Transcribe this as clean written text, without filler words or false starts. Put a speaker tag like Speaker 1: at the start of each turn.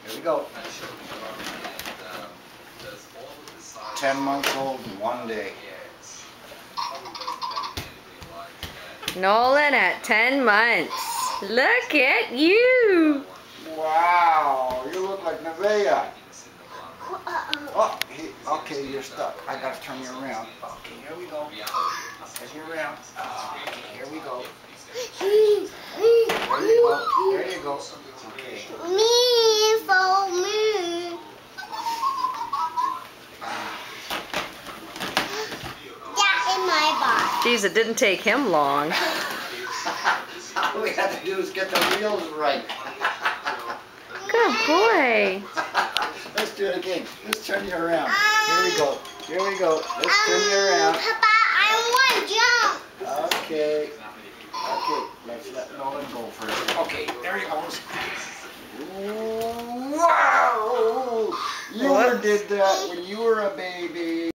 Speaker 1: Here we go. 10 months old in 1 day.
Speaker 2: Nolan at 10 months. Look at you.
Speaker 1: Wow, you look like Nevaeh. Oh, okay, you're stuck. I gotta turn you around. Okay, here we go. Turn you around. Okay, here we go. There you go. There you go. Okay.
Speaker 3: Me for me. Yeah, in my butt.
Speaker 2: Geez, it didn't take him long.
Speaker 1: All we have to do is get the wheels right.
Speaker 2: Good boy.
Speaker 1: Let's do it again. Let's turn you around. Here we go. Here we go. Let's turn you around.
Speaker 3: Papa, I want to jump.
Speaker 1: Okay. Okay, let's let Nolan go first. Okay, there he goes. Wow! You did that when you were a baby.